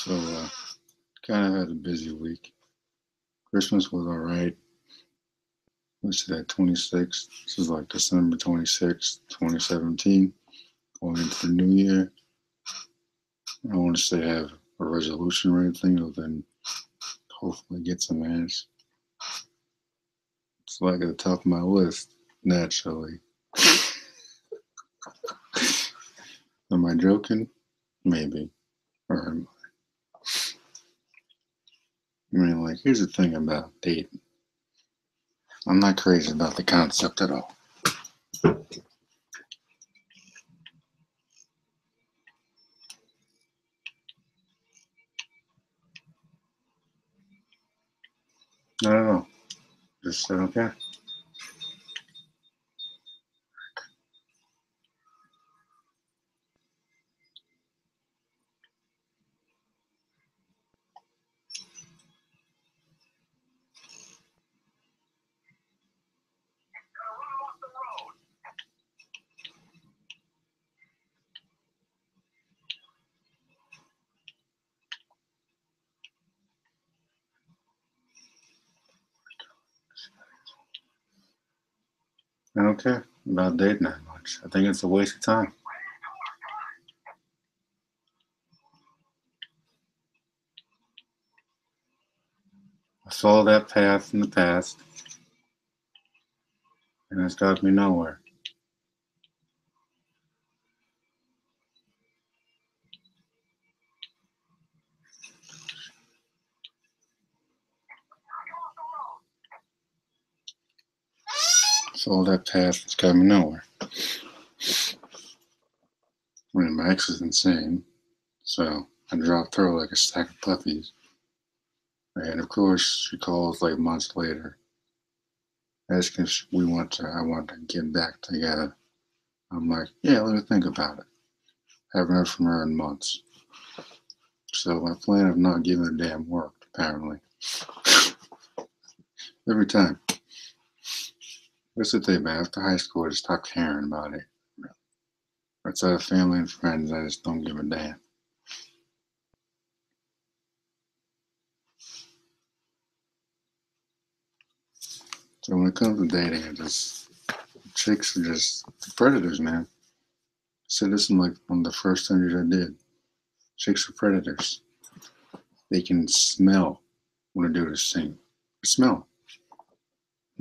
So, kind of had a busy week. Christmas was alright. What's that, 26th? This is like December 26th, 2017. Going into the new year. I don't want to say have a resolution or anything, other than hopefully get some ass. It's like at the top of my list, naturally. Am I joking? Maybe. Or am I? I mean, like, here's the thing about dating. I'm not crazy about the concept at all. Not at all. Just said okay. I don't care about dating that much. I think it's a waste of time. I followed that path in the past, and it's got me nowhere. Followed that path, it's got me nowhere. I mean, my ex is insane, so I dropped her like a stack of puppies. And of course, she calls like months later, asking if I want to get back together. I'm like, yeah, let me think about it. Haven't heard from her in months. So my plan of not giving a damn worked, apparently. Every time. That's the thing, man. After high school, I just stopped caring about it. Outside of family and friends, I just don't give a damn. So when it comes to dating, chicks are just predators, man. I said this in like one of the first interviews I did. Chicks are predators. They can smell when a dude is single. Smell.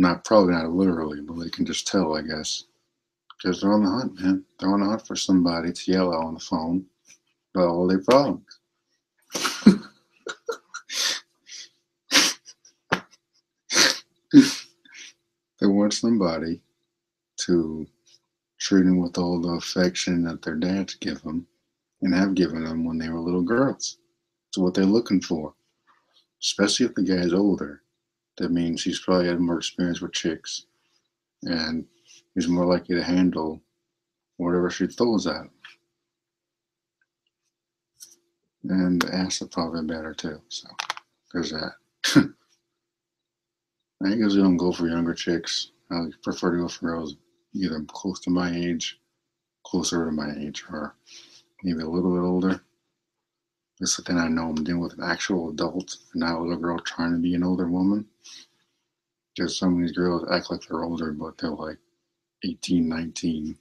Not probably not literally, but they can just tell, I guess. Because they're on the hunt, man. They're on the hunt for somebody to yell at on the phone about all their problems. They want somebody to treat them with all the affection that their dads give them and have given them when they were little girls. It's what they're looking for. Especially if the guy's older. That means he's probably had more experience with chicks and he's more likely to handle whatever she throws at him. And the ass is probably better too. So there's that. I usually don't go for younger chicks. I prefer to go for girls either close to my age, closer to my age, or maybe a little bit older. Just then I know I'm dealing with an actual adult and not a little girl trying to be an older woman. Because some of these girls act like they're older, but they're like 18, 19.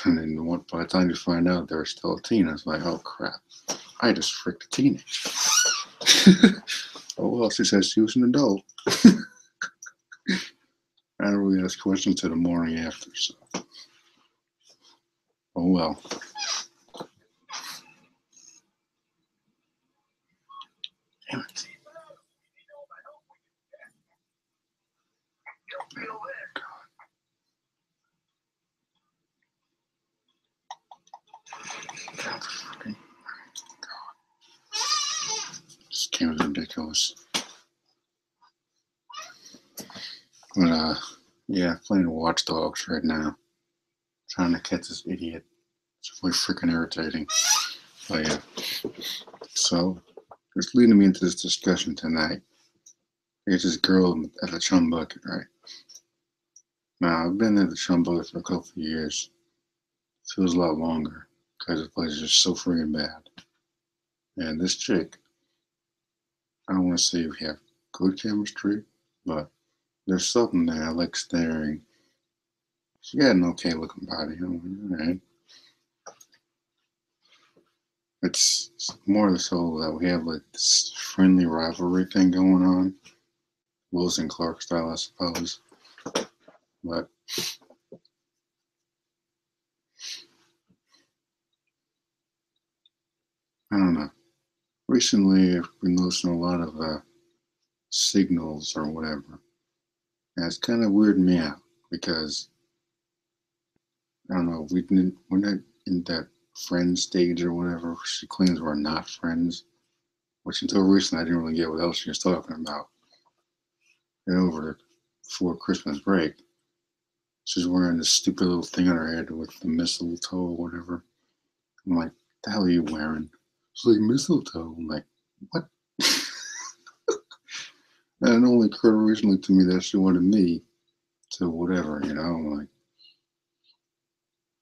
And then by the time you find out they're still a teen, it's like, oh crap, I just freaked a teenager. Oh well, she says she was an adult. I don't really ask questions till the morning after, so. Oh well. Damn it. God, fucking God. This game is ridiculous. But yeah, playing Watch Dogs right now. Trying to catch this idiot. It's really freaking irritating. But yeah. So it's leading me into this discussion tonight. There's this girl at the Chum Bucket, right? Now I've been at the Chum Bucket for a couple of years. Feels a lot longer because the place is just so freaking bad. And this chick, I don't want to say we have good chemistry, but there's something that I like staring. She got an okay looking body. I'm like, all right. It's more so that we have like this friendly rivalry thing going on. Wilson Clark style, I suppose. But I don't know. Recently, I've been listening to a lot of signals or whatever. And it's kind of weirding me out because I don't know. We're not in that friend stage or whatever. She claims we're not friends, which until recently I didn't really get what else she was talking about. And over before Christmas break, she's wearing this stupid little thing on her head with the mistletoe or whatever. I'm like, the hell are you wearing? She's like, mistletoe. I'm like, what? And it only occurred recently to me that she wanted me to whatever, you know? I'm like,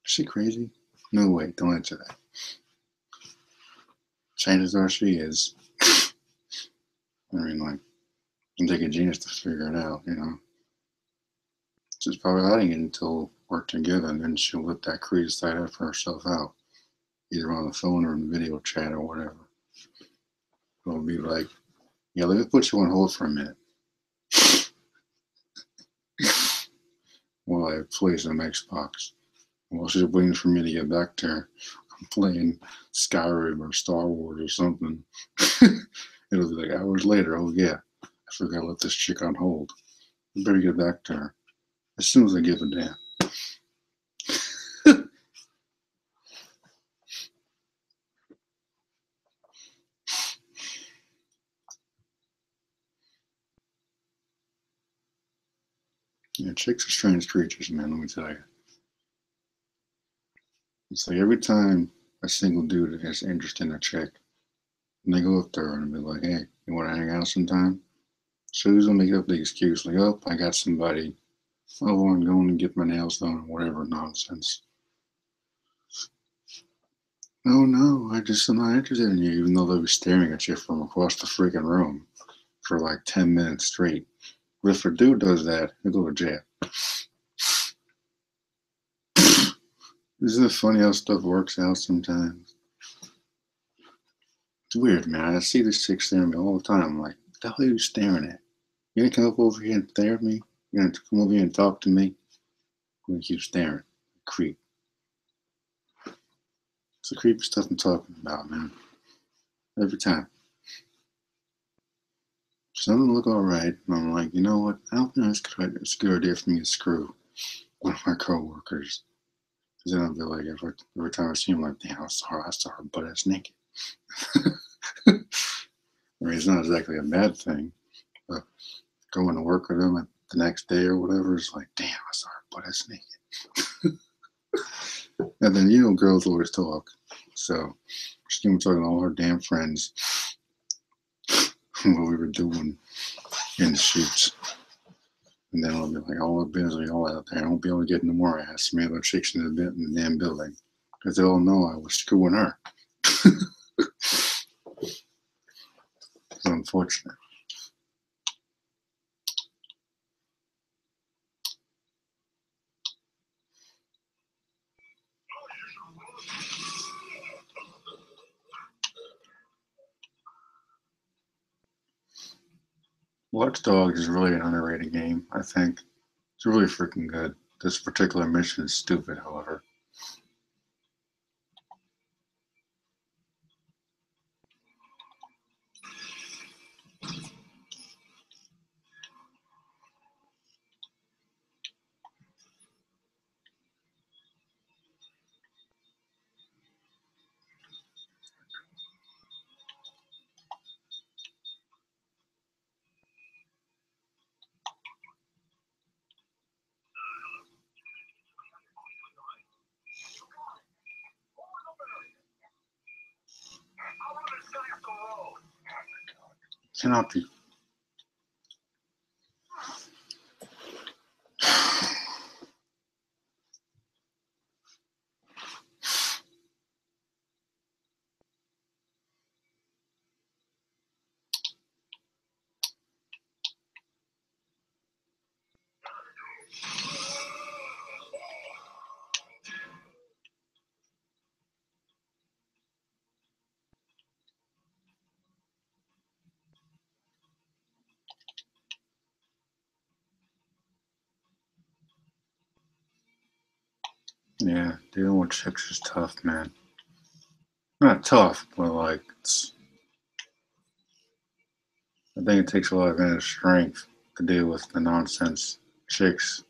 is she crazy? No way, don't answer that. Chances are she is. I mean, like, it'd take a genius to figure it out, you know? She's probably hiding it until we're together, and then she'll let that crazy side of herself out, either on the phone or in video chat or whatever. It'll be like, yeah, let me put you on hold for a minute while I play some Xbox. While she's waiting for me to get back to her, I'm playing Skyrim or Star Wars or something. It'll be like hours later. Oh yeah, I forgot to let this chick on hold. I better get back to her as soon as I give a damn. Yeah, chicks are strange creatures, man. Let me tell you. It's like every time a single dude has interest in a chick, and they go up to her and be like, "Hey, you want to hang out sometime?" She'll usually make up the excuse like, "Oh, I got somebody. Oh, I'm going to get my nails done," or whatever nonsense. Oh no, I just am not interested in you, even though they'll be staring at you from across the freaking room for like 10 minutes straight. But if a dude does that, he'll go to jail. Isn't it funny how stuff works out sometimes? It's weird, man. I see this chick staring at me all the time. I'm like, what the hell are you staring at? You gonna come up over here and stare at me? You gonna come over here and talk to me? I'm gonna keep staring. Creep. It's the creepy stuff I'm talking about, man. Every time. Something look alright, and I'm like, you know what? I don't think it's a good idea for me to screw one of my coworkers. Because then I'll be like, every time I see him, like, damn, I saw her butt ass naked. I mean, it's not exactly a bad thing, but going to work with him the next day or whatever is like, damn, I saw her butt ass naked. And then, you know, girls always talk. So she was talking to all her damn friends what we were doing in the shoots. And then I'll be like, all the busy, all out there. I won't be able to get no more ass from the other chicks in the damn building. Because they all know I was screwing her. It's unfortunate. Watch Dogs is really an underrated game, I think. It's really freaking good. This particular mission is stupid, however. Cannot be. Yeah, dealing with chicks is tough, man. Not tough, but like I think it takes a lot of inner strength to deal with the nonsense chicks.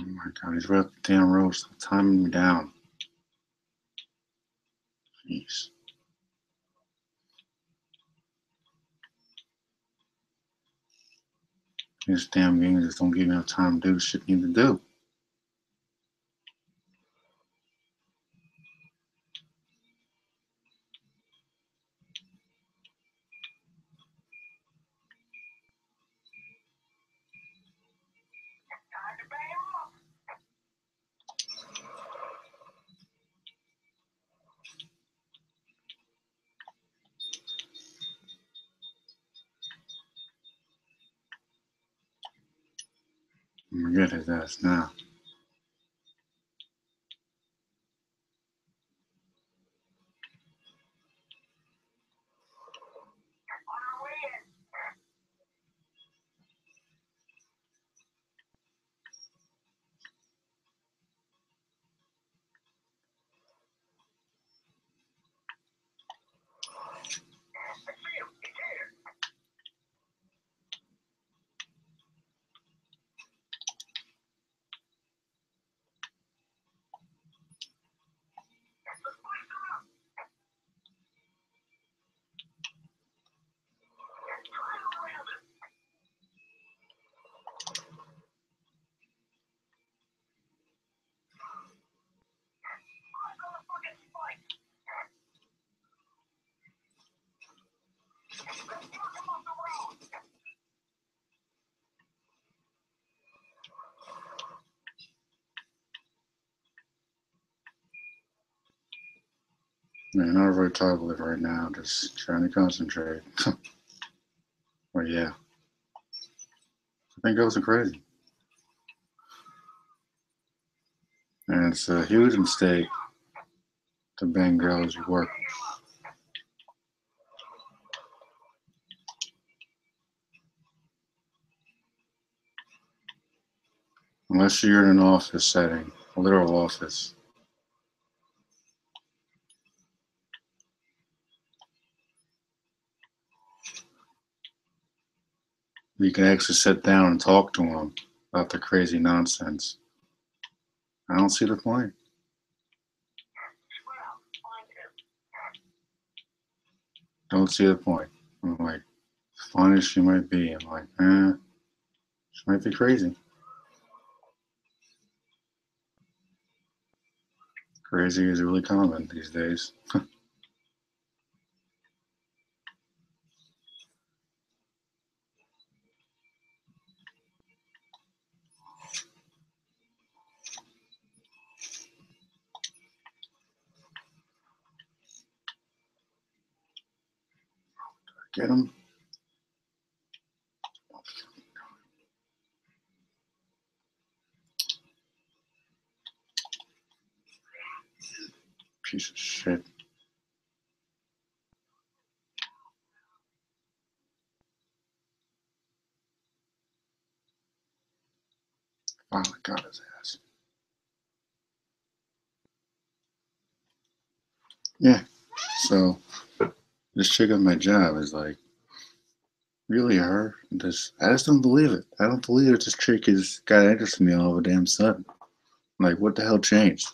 Oh my god, he's right up the damn road, stop timing me down. Jeez. These damn games just don't give me enough time to do the shit I need to do. I'm gonna get his ass now. Man, not very toggle it right now, just trying to concentrate. But yeah, I think girls are crazy. And it's a huge mistake to bang girls you work with. Unless you're in an office setting, a literal office. You can actually sit down and talk to them about the crazy nonsense. I don't see the point. Don't see the point. I'm like, fun as she might be, I'm like, she might be crazy. Crazy is really common these days. Get them. Piece of shit. Finally got his ass. Yeah. So this chick at my job is like, really her? I just don't believe it. I don't believe that this chick has got interest in me all of a damn sudden. Like, what the hell changed?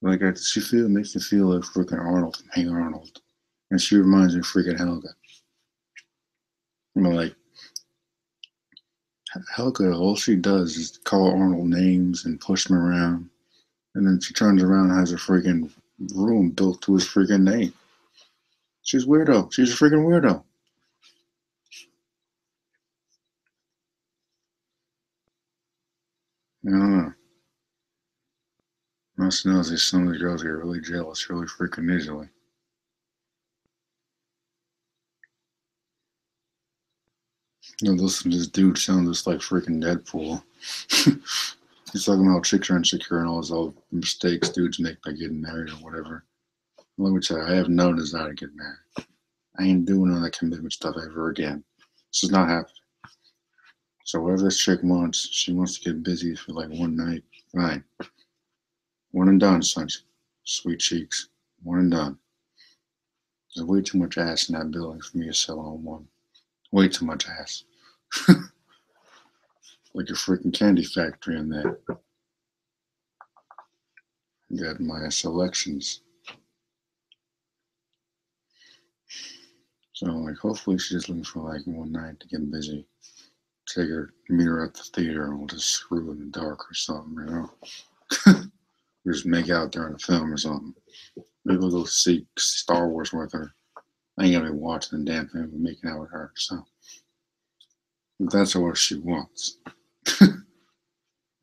Like, she makes me feel like freaking Arnold from Hey Arnold. And she reminds me of freaking Helga. I'm like, Helga, all she does is call Arnold names and push him around. And then she turns around and has a freaking room built to his freaking name. She's weirdo. She's a freaking weirdo. I don't know. Must know is some of the girls get really jealous really freaking easily. You know, listen to this dude sound just like freaking Deadpool. He's talking about chicks are insecure and all those old mistakes dudes make by getting married or whatever. Let me tell you, I have no desire to get married. I ain't doing all that commitment stuff ever again. This is not happening. So whatever this chick wants, she wants to get busy for like one night. Fine. One and done, son. Sweet cheeks. One and done. There's way too much ass in that building for me to sell on one. Way too much ass. Like a freaking candy factory in there. Got my selections. So like hopefully she's just looking for like one night to get busy. Take her, meet her at the theater and we'll just screw in the dark or something, you know? Or just make out during a film or something. Maybe we'll go see Star Wars with her. I ain't gonna be watching the damn thing, but making out with her, so if that's what she wants.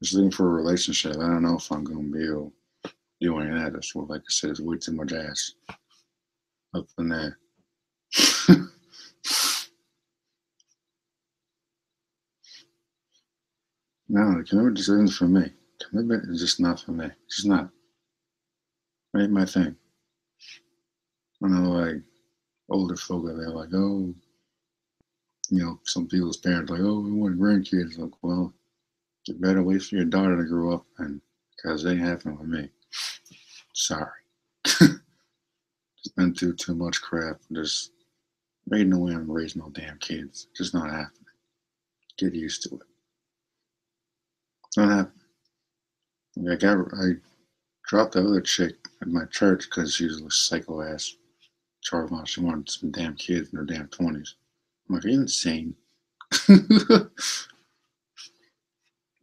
Just looking for a relationship. I don't know if I'm gonna be able to do any of that. That's what, like I said, it's way too much ass up in there. No, commitment just isn't for me. Commitment is just not for me. It's just not. It ain't my thing. I know, like, older folk are there, like, oh, some people's parents, like, oh, we want grandkids. Like, well, you better wait for your daughter to grow up, and because they ain't happening with me. Sorry. Just been through too much crap. Just ain't no way I'm raising no damn kids. Just not happening. Get used to it. It's not happening. I dropped the other chick at my church because she was a psycho ass. Charles, she wanted some damn kids in their damn 20s. I'm like, are you insane?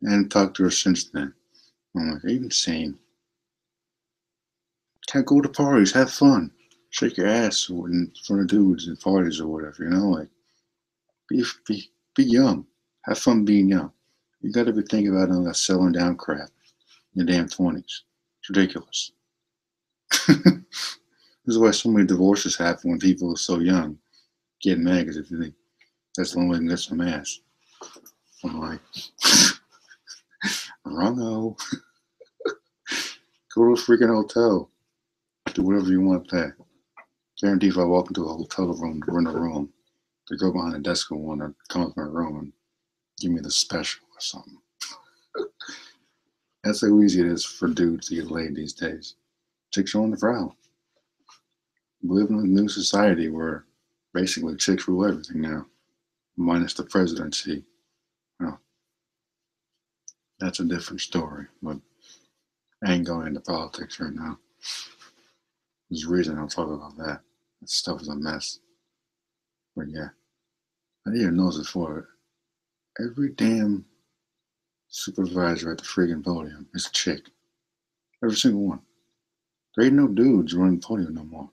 And talked to her since then. I'm like, are you insane? Can't go to parties, have fun, shake your ass in front of dudes at parties or whatever, like be young, have fun being young. You got to be thinking about all that selling down crap in your damn 20s. It's ridiculous. This is why so many divorces happen when people are so young, getting mad because they think that's the only way they can get some ass. I'm like, wrong-o. Go to a freaking hotel. Do whatever you want there. Guarantee if I walk into a hotel room, rent a room, to go behind the desk and want to come up my room and give me the special or something. That's how easy it is for dudes to get laid these days. Chicks are on the prowl. We live in a new society where basically chicks rule everything now, minus the presidency. Well, that's a different story, but I ain't going into politics right now. There's a reason I'll talk about that. That stuff is a mess. But yeah, I didn't know this before. Every damn supervisor at the friggin' podium is a chick. Every single one. There ain't no dudes running the podium no more.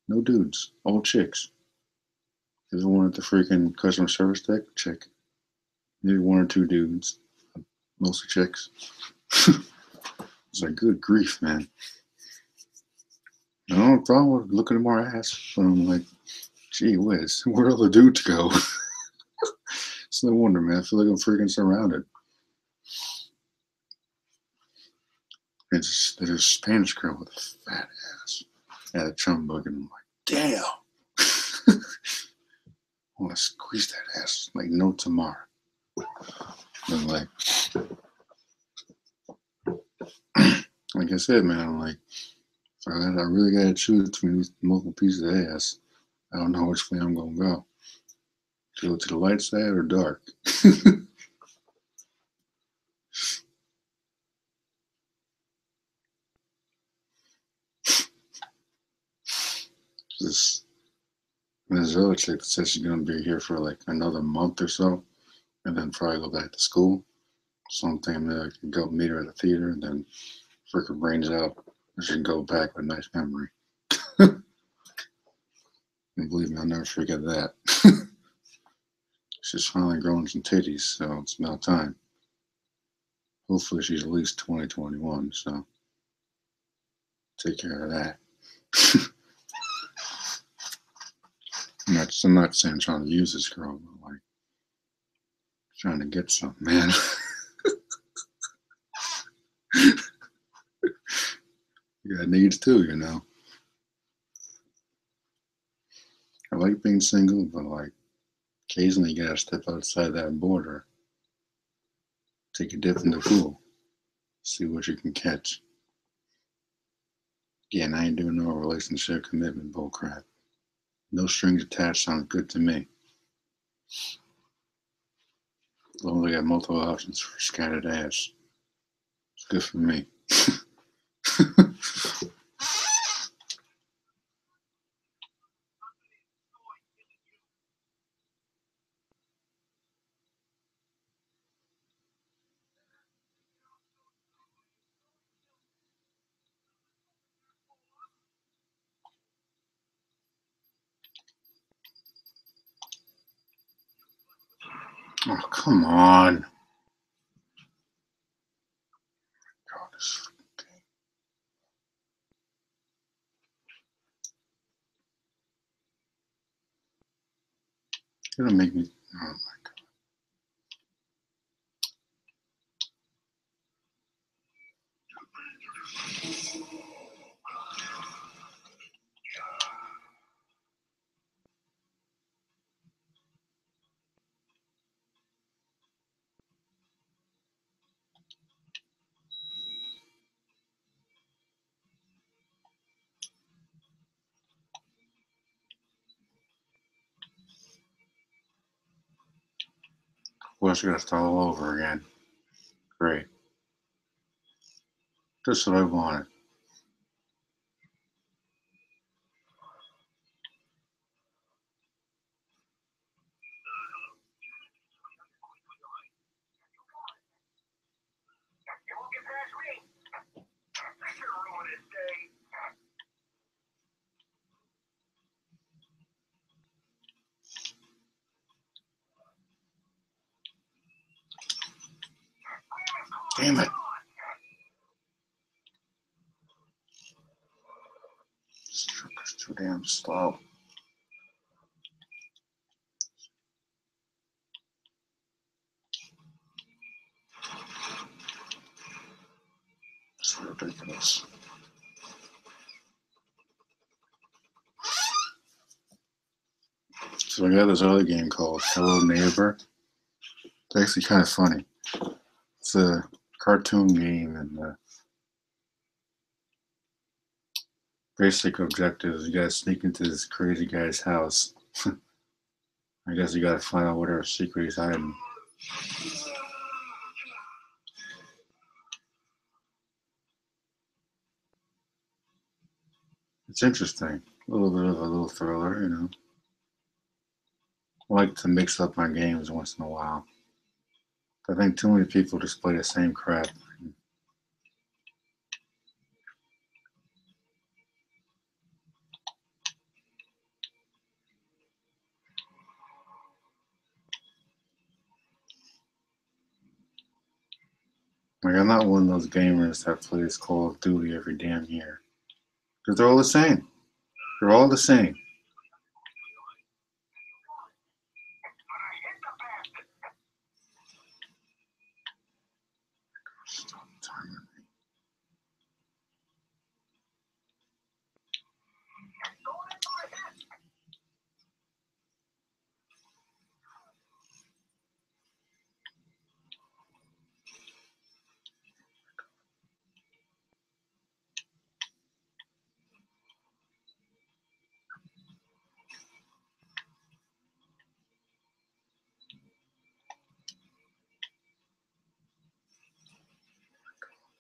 No dudes. All chicks. There's one at the freaking customer service deck, chick. Maybe one or two dudes. Mostly chicks. It's like, good grief, man. I don't have a problem with looking at more ass, but I'm like, gee whiz, where'd all the dudes go? It's no wonder, man. I feel like I'm freaking surrounded. There's a Spanish girl with a fat ass at a chum bug, and I'm like, damn. I want to squeeze that ass like no tomorrow. I'm like I said, man, I'm like, if I really got to choose between these multiple pieces of ass, I don't know which way I'm going to go. To go to the light side or dark. There's other chick that says she's going to be here for like another month or so, and then probably go back to school. So I'm thinking maybe I can go meet her at the theater and then freak her brains out. She can go back with a nice memory. And believe me, I'll never forget that. She's finally growing some titties, so it's about time. Hopefully she's at least 2021, so take care of that. I'm not saying I'm trying to use this girl, but like trying to get something, man. needs too, you know. I like being single, but like occasionally you gotta step outside that border, take a dip in the pool, see what you can catch. Yeah, and I ain't doing no relationship commitment bullcrap. No strings attached sounds good to me. As long as I got multiple options for scattered ass, it's good for me. Oh, come on. God, this gonna make me. Oh my God. Of course, I gotta start all over again. Great. Just what I wanted. Damn it. This truck is too damn slow. It's ridiculous. So I got this other game called Hello Neighbor. It's actually kind of funny. It's a cartoon game, and the basic objective is you gotta sneak into this crazy guy's house. I guess you gotta find out whatever secret he's hiding. It's interesting. A little bit of a little thriller, you know. I like to mix up my games once in a while. I think too many people just play the same crap. Like, I'm not one of those gamers that plays Call of Duty every damn year. Because they're all the same. They're all the same. Stop timing me.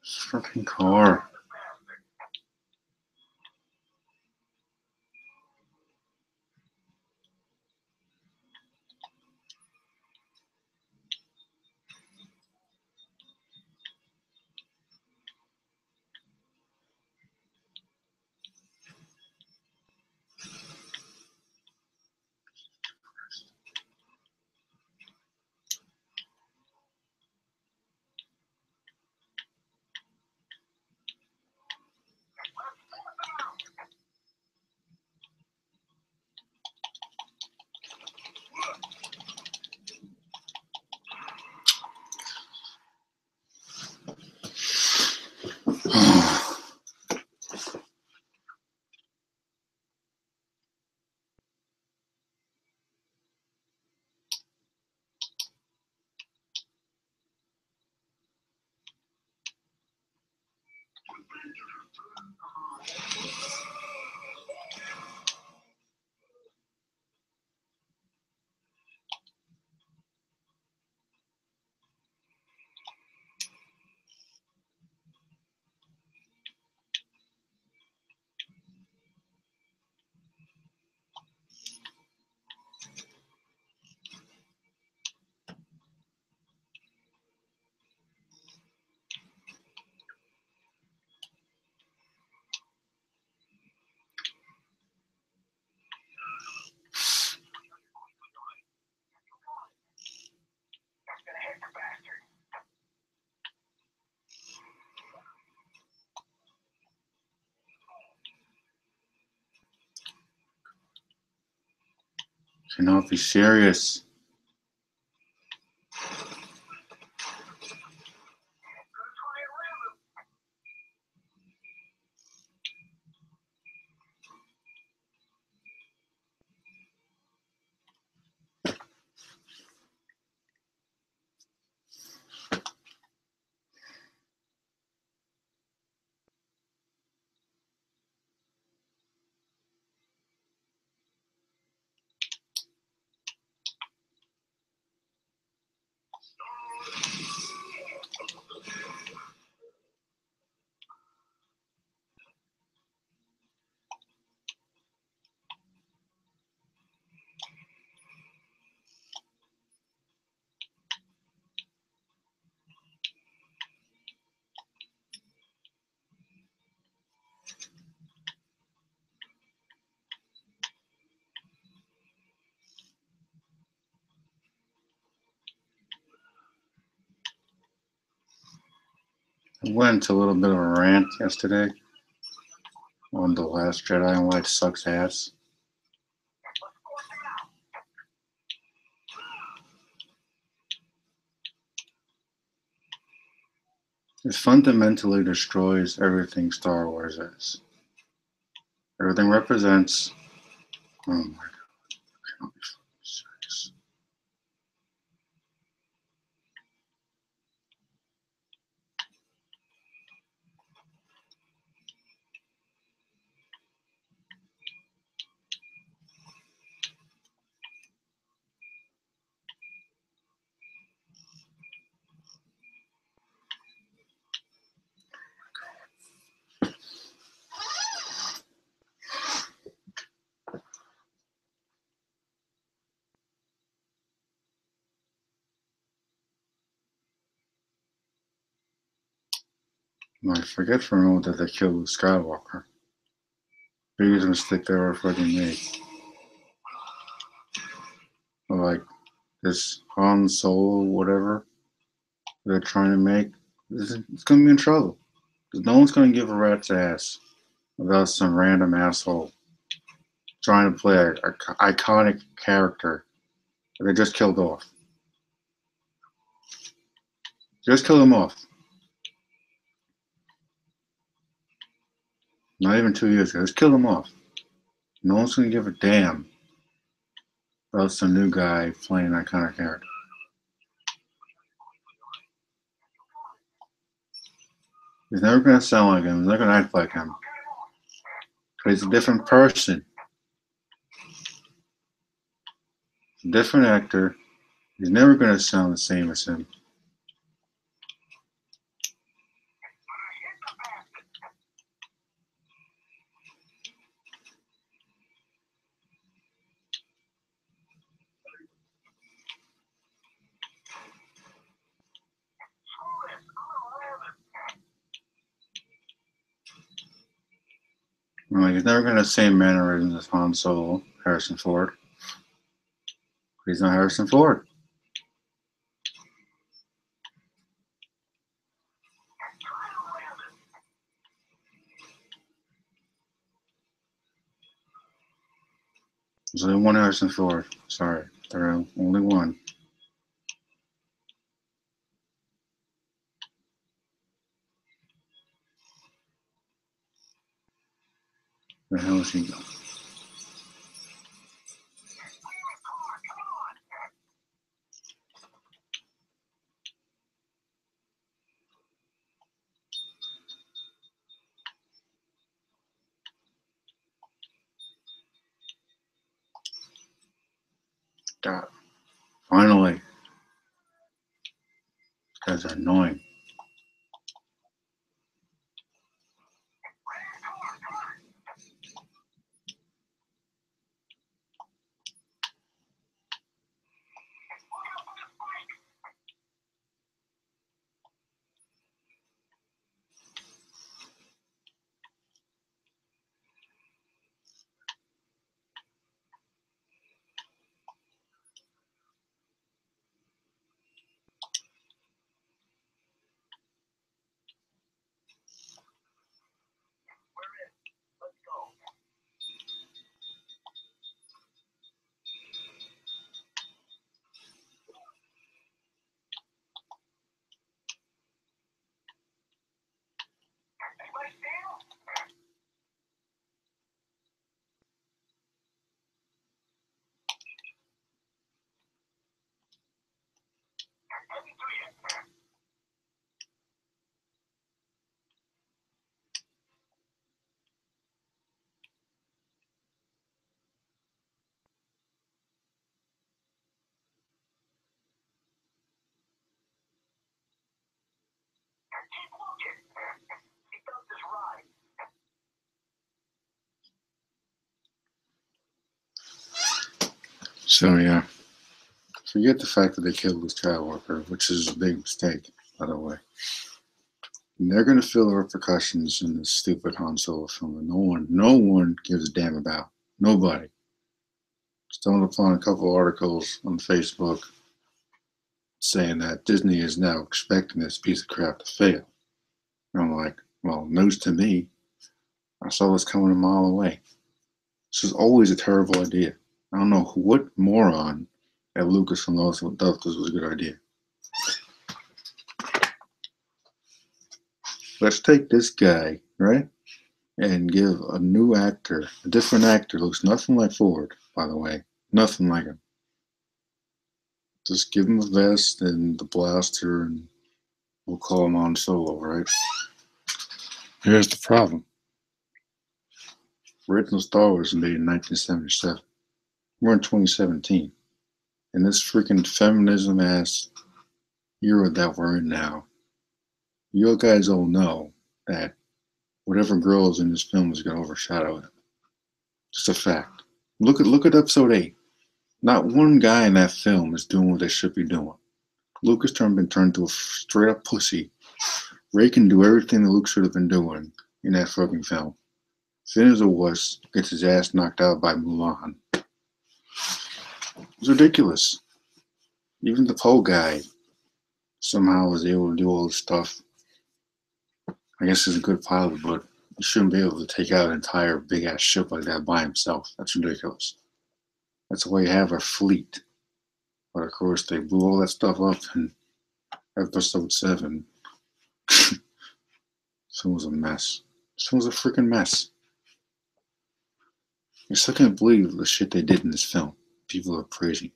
This fucking car. Cannot be serious. I went a little bit of a rant yesterday on The Last Jedi and why it sucks ass. It fundamentally destroys everything Star Wars is. Everything represents. Oh my god, I cannot be serious. I forget for a moment that they killed Luke Skywalker. Biggest mistake they ever fucking made. Like this Han Solo, whatever they're trying to make, it's gonna be in trouble. Because no one's gonna give a rat's ass about some random asshole trying to play a iconic character that they just killed off. Just kill him off. Not even 2 years ago. Just kill him off. No one's gonna give a damn about some new guy playing that kind of character. He's never gonna sound like him. He's not gonna act like him. He's a different person. A different actor. He's never gonna sound the same as him. Like, he's never gonna have the same mannerisms as Han Solo, Harrison Ford. He's not Harrison Ford. There's only one Harrison Ford. Sorry, there's only one. Where the hell is he going? God, finally. These guys are annoying. So yeah, forget the fact that they killed this child worker, which is a big mistake, by the way. And they're gonna feel the repercussions in this stupid Han Solo film that no one gives a damn about. Nobody. Stumbled upon a couple of articles on Facebook saying that Disney is now expecting this piece of crap to fail. And I'm like, well, news to me. I saw this coming a mile away. This is always a terrible idea. I don't know what moron at Lucasfilm thought this was a good idea. Let's take this guy, right, and give a new actor, a different actor, looks nothing like Ford, by the way, nothing like him. Just give him a vest and the blaster, and we'll call him Han Solo, right? Here's the problem. Original Star Wars was made in 1977. We're in 2017. In this freaking feminism ass era that we're in now, you guys all know that whatever girl is in this film is going to overshadow it. Just a fact. Look at episode 8. Not one guy in that film is doing what they should be doing. Lucas been turned to a straight up pussy. Ray can do everything that Luke should have been doing in that fucking film. Finn is a wuss, gets his ass knocked out by Mulan. It's ridiculous. Even the Poe guy somehow was able to do all this stuff. I guess he's a good pilot, but he shouldn't be able to take out an entire big ass ship like that by himself. That's ridiculous. That's why you have a fleet. But of course, they blew all that stuff up in episode 7. This film was a mess. This film was a freaking mess. I still can't believe the shit they did in this film. People are praising.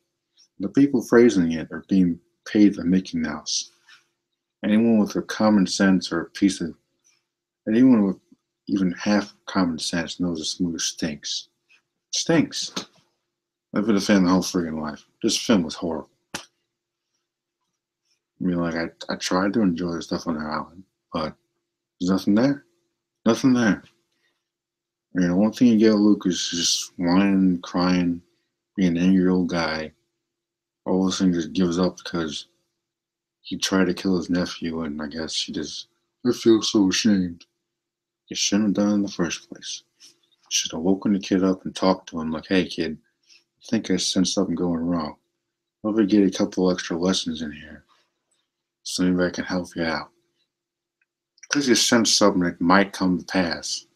The people praising it are being paid by Mickey Mouse. Anyone with a common sense or a piece of anyone with even half common sense knows this movie stinks. It stinks. I've been a fan the whole freaking life. This film was horrible. I mean, like, I tried to enjoy the stuff on the island, but there's nothing there. Nothing there. I mean, the one thing you get with Lucas is just whining, crying, being an angry old guy. All of a sudden just gives up because he tried to kill his nephew, and I guess I feel so ashamed. You shouldn't have done it in the first place. You should have woken the kid up and talked to him like, hey, kid, I think I sensed something going wrong. Let me get a couple extra lessons in here so maybe I can help you out. Because you sense something that might come to pass.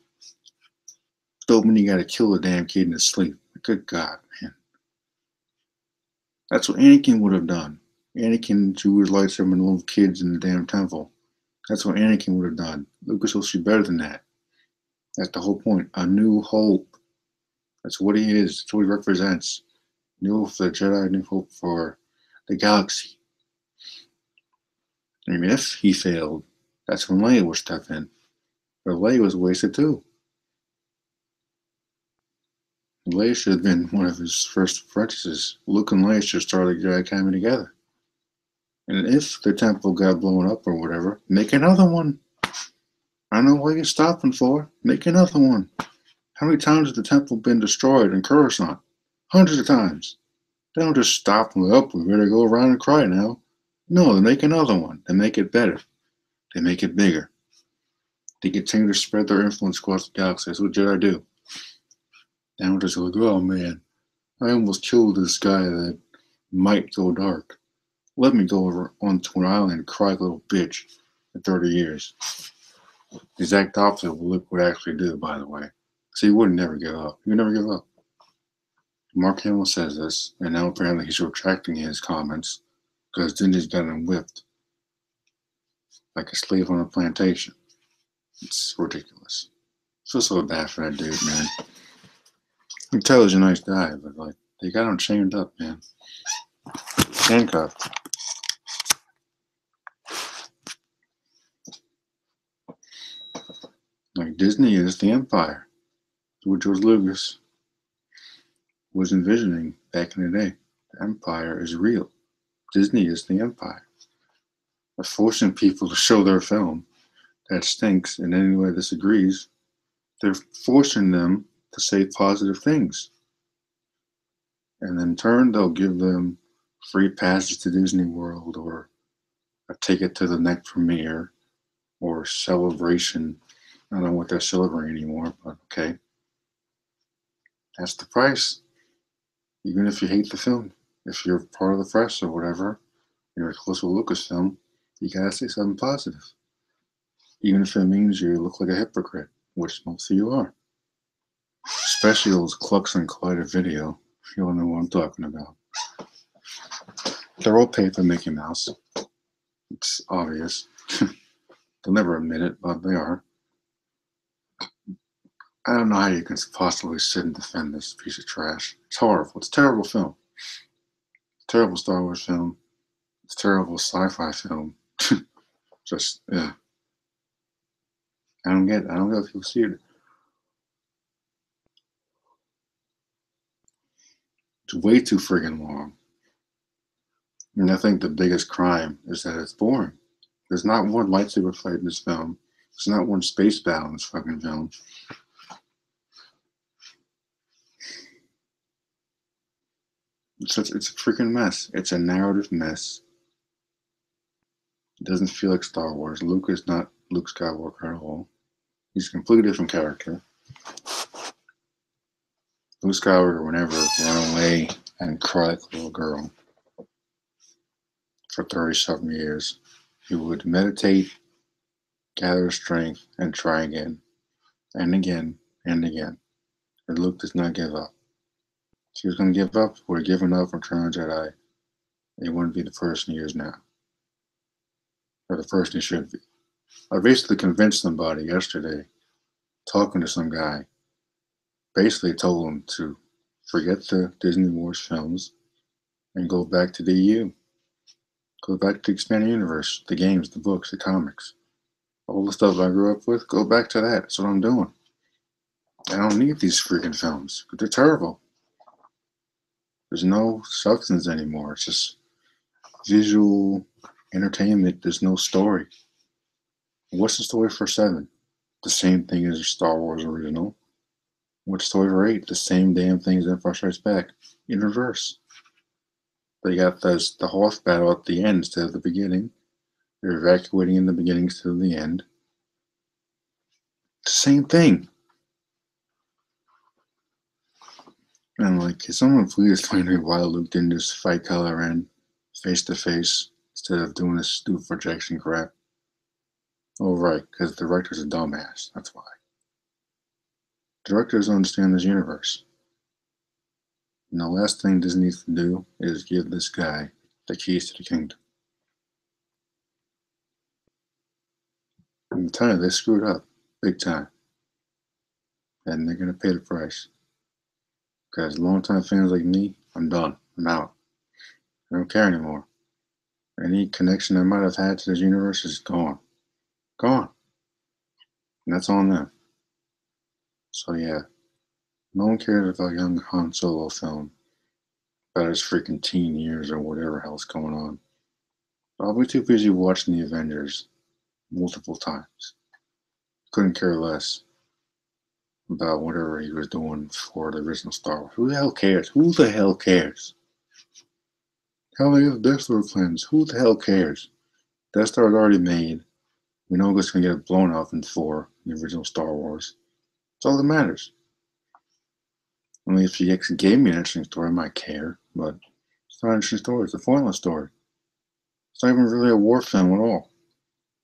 Don't mean you gotta kill the damn kid in his sleep. Good God, man. That's what Anakin would have done. Anakin drew his lightsaber and little kids in the damn temple. That's what Anakin would have done. Lucas will be better than that. That's the whole point. A new hope. That's what he is. That's what he represents. New hope for the Jedi, new hope for the galaxy. I mean, if he failed, that's when Leia would step in. But Leia was wasted too. Leia should have been one of his first apprentices. Luke and Leia should start the Jedi Academy together. And if the temple got blown up or whatever, make another one. I don't know what you're stopping for. Make another one. How many times has the temple been destroyed in Coruscant? Hundreds of times. They don't just stop and go, oh, we better go around and cry now. No, they make another one. They make it better. They make it bigger. They continue to spread their influence across the galaxy. That's what Jedi do. They don't just like, oh man, I almost killed this guy that might go dark. Let me go over onto an island and cry like a little bitch for 30 years. The exact opposite of what Luke would actually do, by the way. So he would never give up. He would never give up. Mark Hamill says this, and now apparently he's retracting his comments because Disney's got him whipped like a slave on a plantation. It's ridiculous. Feel so bad for that dude, man. You can tell he's a nice guy, but like they got him chained up, man. Handcuffed. Like Disney is the empire. What George Lucas was envisioning back in the day. The empire is real. Disney is the empire. By forcing people to show their film that stinks in any way disagrees, they're forcing them to say positive things. And in turn, they'll give them free passage to Disney World or a ticket to the next premiere or celebration. I don't know what they're celebrating anymore, but okay. That's the price. Even if you hate the film, if you're part of the press or whatever, you're close with Lucasfilm, you gotta say something positive. Even if it means you look like a hypocrite, which most of you are. Especially those Clucks and Collider video. You all know what I'm talking about. They're all paid for Mickey Mouse. It's obvious. They'll never admit it, but they are. I don't know how you can possibly sit and defend this piece of trash. It's horrible. It's a terrible film. Terrible Star Wars film. It's a terrible sci-fi film. Just, yeah. I don't get if people see it. It's way too friggin' long. And I think the biggest crime is that it's boring. There's not one lightsaber fight in this film. There's not one space battle in this fucking film. It's a freaking mess. It's a narrative mess. It doesn't feel like Star Wars. Luke is not Luke Skywalker at all. He's a completely different character. Luke Skywalker would never run away and cry like a little girl for 30-something years. He would meditate, gather strength, and try again, and again, and again. And Luke does not give up. If he was going to give up, would have given up on Return of the Jedi. He wouldn't be the person he is now. Or the person he should be. I basically convinced somebody yesterday, talking to some guy, basically told him to forget the Disney Wars films and go back to the EU. Go back to the expanded universe, the games, the books, the comics. All the stuff I grew up with, go back to that. That's what I'm doing. I don't need these freaking films. They're terrible. There's no substance anymore. It's just visual entertainment. There's no story. What's the story for 7? The same thing as the Star Wars original. What's the story for 8? The same damn thing as Empire Strikes Back. In reverse. They got the Hoth battle at the end instead of the beginning. They're evacuating in the beginning instead of the end. It's the same thing. And like, can someone please explain to me why Luke didn't just fight Kylo Ren face to face instead of doing this stupid projection crap? Oh, right, because the director's a dumbass. That's why. Directors don't understand this universe. And the last thing Disney needs to do is give this guy the keys to the kingdom. I'm telling you, they screwed up big time. And they're going to pay the price. Because longtime fans like me, I'm done. I'm out. I don't care anymore. Any connection I might have had to this universe is gone. Gone. And that's on them. So yeah. No one cares about a young Han Solo film about his freaking teen years or whatever hell's going on. I'll be too busy watching the Avengers multiple times. Couldn't care less about whatever he was doing for the original Star Wars. Who the hell cares? Who the hell cares? Hell, they have Death Star plans. Who the hell cares? Death Star is already made. We know it's going to get blown up in 4, the original Star Wars. That's all that matters. I mean, if he actually gave me an interesting story, I might care, but it's not an interesting story. It's a pointless story. It's not even really a war film at all.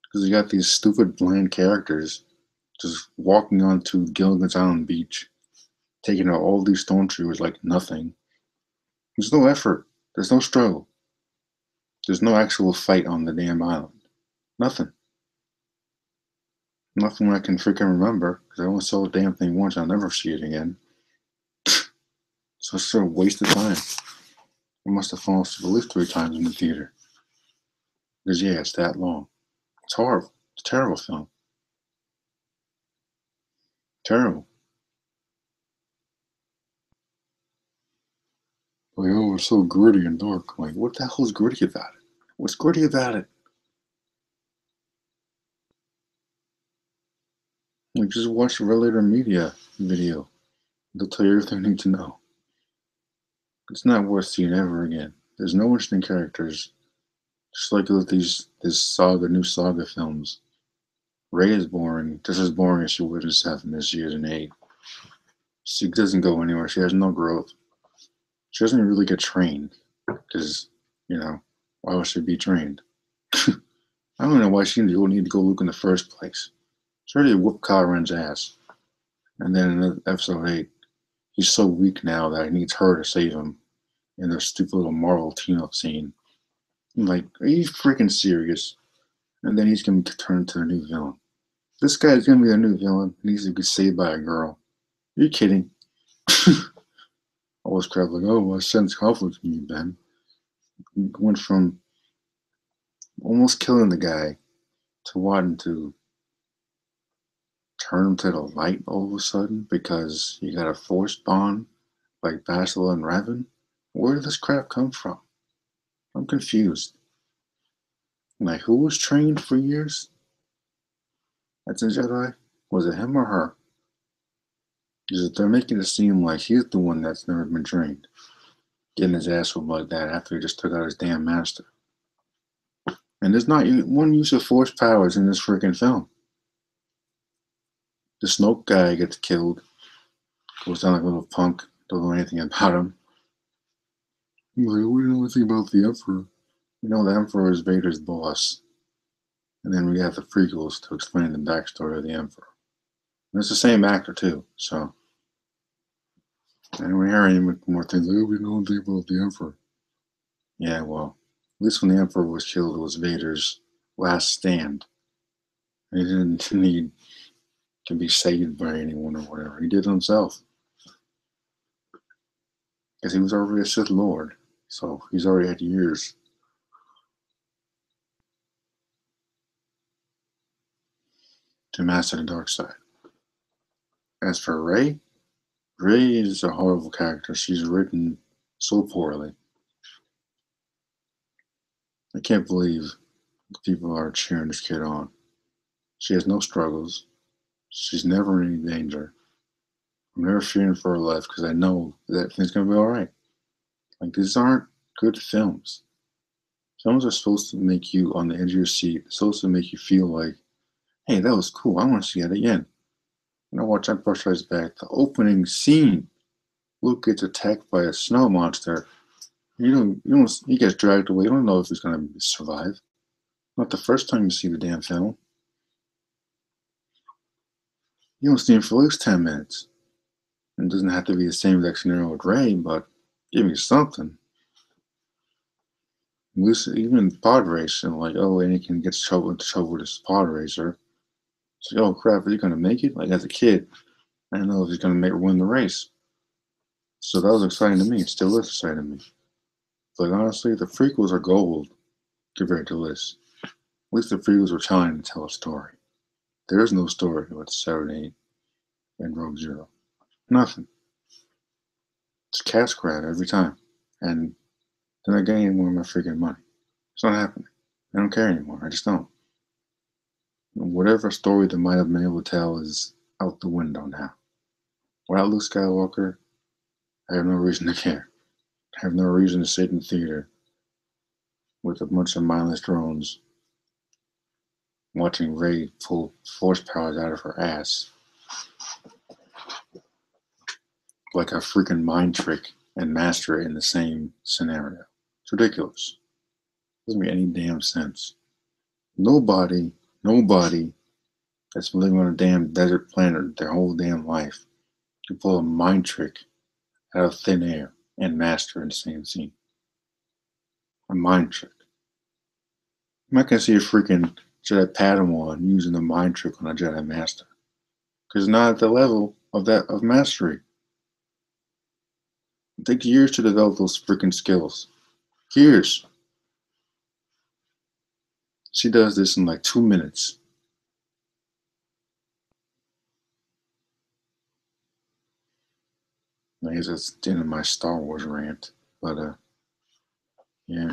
Because you got these stupid, bland characters just walking onto Gilligan's Island Beach, taking out all these stormtroopers like nothing. There's no effort. There's no struggle. There's no actual fight on the damn island. Nothing. Nothing I can freaking remember, because I only saw the damn thing once. I'll never see it again. So it's a waste of time. I must have fallen asleep at least 3 times in the theater. Because, yeah, it's that long. It's horrible. It's a terrible film. Terrible. Like, oh, it's so gritty and dark. Like, what the hell is gritty about it? What's gritty about it? Like, just watch the Relator Media video. They'll tell you everything you need to know. It's not worth seeing ever again. There's no interesting characters. Just like with these new saga films. Rey is boring, just as boring as she was in 7 as she is in 8. She doesn't go anywhere. She has no growth. She doesn't really get trained. Because, why would she be trained? I don't know why she didn't need to go Luke in the first place. She already whooped Kylo Ren's ass. And then in episode 8, he's so weak now that he needs her to save him in their stupid little Marvel team-up scene. I'm like, are you freaking serious? And then he's going to turn into a new villain. This guy's going to be a new villain. He needs to be saved by a girl. Are you kidding? All this crap like, oh, I sense conflict in you, Ben. You went from almost killing the guy to wanting to turn him to the light all of a sudden because you got a forced bond like Bastila and Revan? Where did this crap come from? I'm confused. Like, who was trained for years? That's a Jedi? Was it him or her? Because they're making it seem like he's the one that's never been trained. Getting his ass whooped like that after he just took out his damn master. And there's not one use of force powers in this freaking film. The Snoke guy gets killed. Goes down like a little punk. Don't know anything about him. He's like, we don't know anything about the Emperor. You know, the Emperor is Vader's boss. And then we have the prequels to explain the backstory of the Emperor. And it's the same actor, too, so. And we hear any more things like, oh, we know anything about the Emperor. Yeah, well, at least when the Emperor was killed, it was Vader's last stand. He didn't need to be saved by anyone or whatever. He did it himself. Because he was already a Sith Lord, so he's already had years to master the dark side. As for Rey, Rey is a horrible character. She's written so poorly. I can't believe people are cheering this kid on. She has no struggles. She's never in any danger. I'm never fearing for her life because I know that things gonna be alright. Like, these aren't good films. Films are supposed to make you on the edge of your seat. It's supposed to make you feel like, hey, that was cool. I want to see that again. And I watch Empire Strikes Back. The opening scene, Luke gets attacked by a snow monster. He gets dragged away. You don't know if he's gonna survive. Not the first time you see the damn film. You don't see him for at least 10 minutes. It doesn't have to be the same exact scenario with Rey, but give me something. Even pod racing, like, oh, Anakin gets into trouble with his pod racer. It's like, oh crap, is he gonna make it? Like, as a kid, I didn't know if he's gonna win the race. So that was exciting to me. It still is exciting to me. But honestly, the prequels are gold compared to this. At least the prequels were trying to tell a story. There is no story with 7, 8, and Rogue Zero. Nothing. It's cash grab every time. And they're not getting any more of my freaking money. It's not happening. I don't care anymore. I just don't. Whatever story they might have been able to tell is out the window now. Without Luke Skywalker, I have no reason to care. I have no reason to sit in theater with a bunch of mindless drones watching Rey pull force powers out of her ass like a freaking mind trick and master it in the same scenario. It's ridiculous. It doesn't make any damn sense. Nobody that's been living on a damn desert planet their whole damn life can pull a mind trick out of thin air and master in the same scene. A mind trick. I'm not gonna see a freaking Jedi Padawan using a mind trick on a Jedi Master. Because it's not at the level of mastery. It takes years to develop those freaking skills. Years. She does this in like 2 minutes. I guess that's the end of my Star Wars rant. But yeah.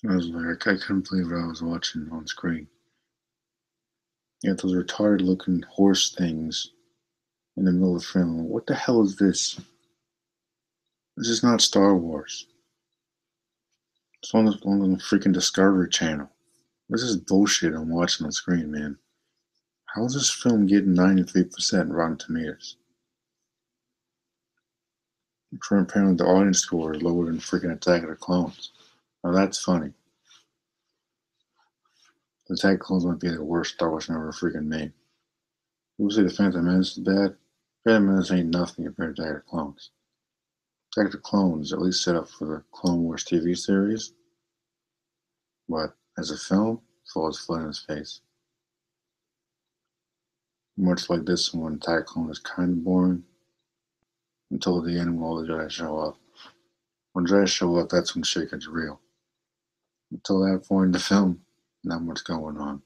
I was like, I couldn't believe what I was watching on screen. You got those retarded looking horse things in the middle of the film. What the hell is this? This is not Star Wars. It's on the freaking Discovery Channel. This is bullshit I'm watching on screen, man. How is this film getting 93% Rotten Tomatoes? Apparently the audience score is lower than freaking Attack of the Clones. Now that's funny. Attack of the Clones might be the worst Star Wars film ever freaking made. People say the Phantom Menace is bad. Phantom Menace ain't nothing compared to Attack of the Clones. Attack of the Clones at least set up for the Clone Wars TV series, but as a film, falls flat in his face. Much like this one, Attack of the Clones is kind of boring until the end when all the Jedi show up. When Jedi show up, that's when shit gets real. Until that point in the film, not much going on.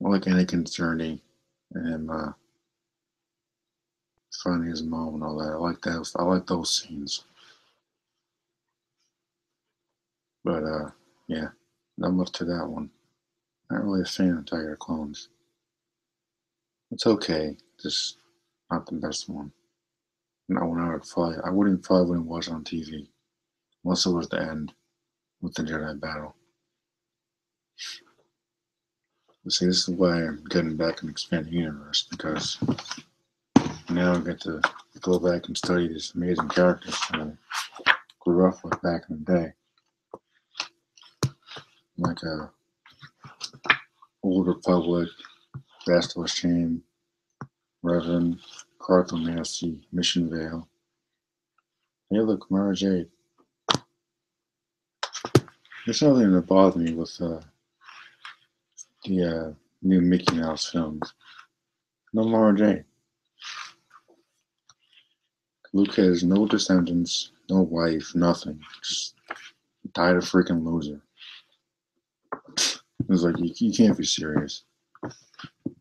More like Anakin's journey and him finding his mom and all that. I like that. I like those scenes. But yeah, not much to that one. Not really a fan of Attack of the Clones. It's okay, just not the best one. Not when I wouldn't probably wouldn't watch it on TV unless it was the end with the Jedi battle. But see, this is why I'm getting back in the expanded universe because now I get to go back and study these amazing characters that I grew up with back in the day, like Old Republic, Bastila Shane, Revan, Carthel Massey, Mission Vale. Hey, look, Mara Jade. There's nothing that bothers me with the new Mickey Mouse films. No Mara Jade. Luke has no descendants, no wife, nothing. Just died a freaking loser. It's like, you can't be serious.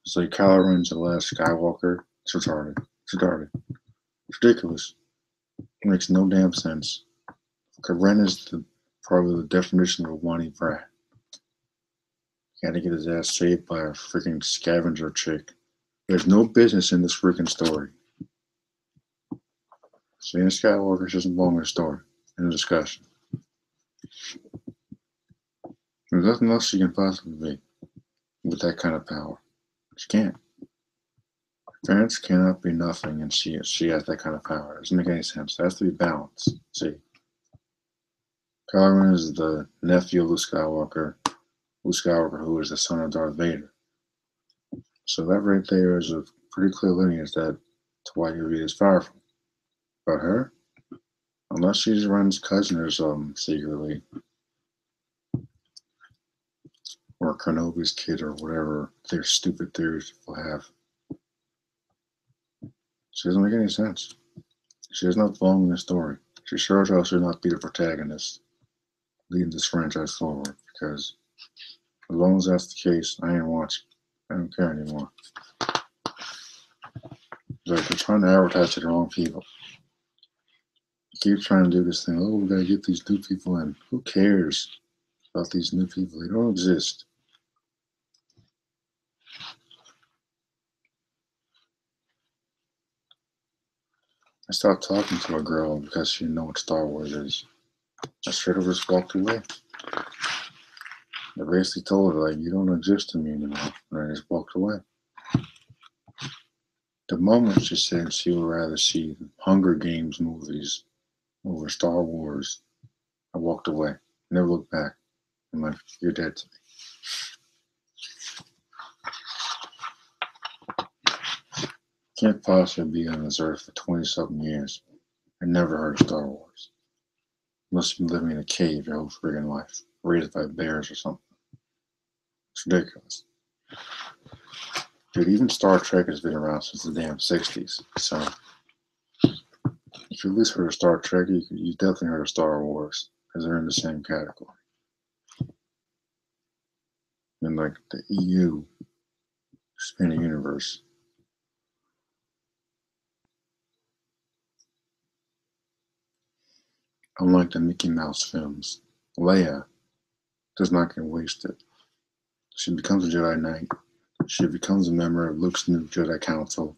It's like Kylo Ren's the last Skywalker. It's retarded. It's retarded. It's ridiculous. It makes no damn sense. Ren is probably the definition of a whiny brat. Gotta get his ass saved by a freaking scavenger chick. There's no business in this freaking story. Saying Skywalker doesn't belong in the story. In the discussion. There's nothing else she can possibly be with that kind of power. She can't. Parents cannot be nothing, and she has that kind of power. It doesn't make any sense. There has to be balance. See, Kylo Ren is the nephew of Luke Skywalker. Luke Skywalker, who is the son of Darth Vader. So that right there is a pretty clear lineage that to why he is powerful. But her, unless she's Ren's cousin or something secretly, or Kenobi's kid or whatever their stupid theories people have, she doesn't make any sense. She does not belong in the story. She sure as hell should not be the protagonist leading this franchise forward because as long as that's the case, I ain't watching. I don't care anymore. It's like they're trying to advertise to the wrong people. They keep trying to do this thing. Oh, we gotta get these new people in. Who cares about these new people? They don't exist. I stopped talking to a girl because she didn't know what Star Wars is. I straight up just walked away. I basically told her, like, you don't exist to me anymore. And I just walked away. The moment she said she would rather see Hunger Games movies over Star Wars, I walked away. Never looked back. I'm like, you're dead to me. Can't possibly be on this earth for 20-something years and never heard of Star Wars. Unless you've been living in a cave your whole friggin' life, raised by bears or something. It's ridiculous. Dude, even Star Trek has been around since the damn 60s. So, if you at least heard of Star Trek, you definitely heard of Star Wars, because they're in the same category. And like the EU expanded universe. Unlike the Mickey Mouse films, Leia does not get wasted. She becomes a Jedi Knight. She becomes a member of Luke's new Jedi Council.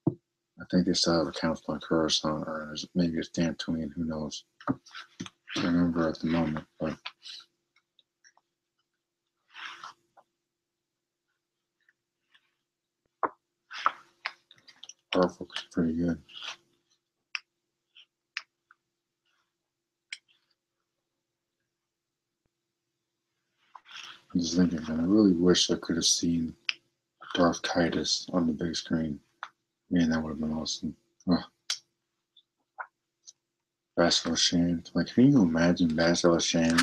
I think they still have a council on Coruscant, or maybe it's Dantooine, who knows. I can't remember at the moment, but Harfolk is pretty good. I'm just thinking, man, I really wish I could have seen Darth Kaitis on the big screen. Man, that would have been awesome. Oh, Bastila Shan. Like, can you imagine Bastila Shan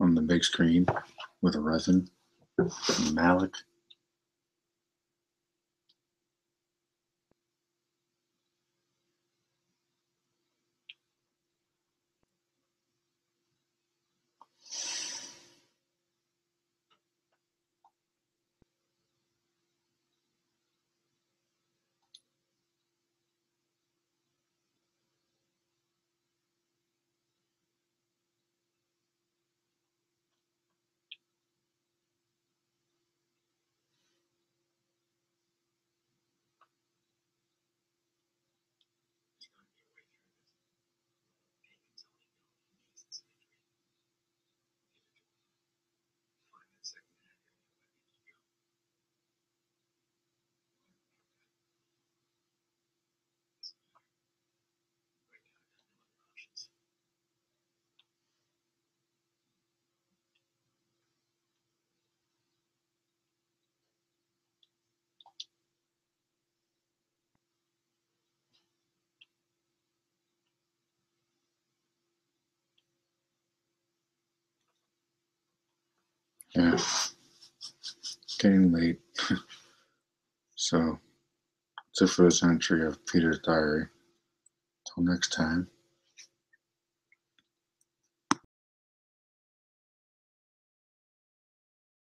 on the big screen with a Revan and Malik? Yeah, getting late. So, that's it for this entry of Peter's diary. Till next time.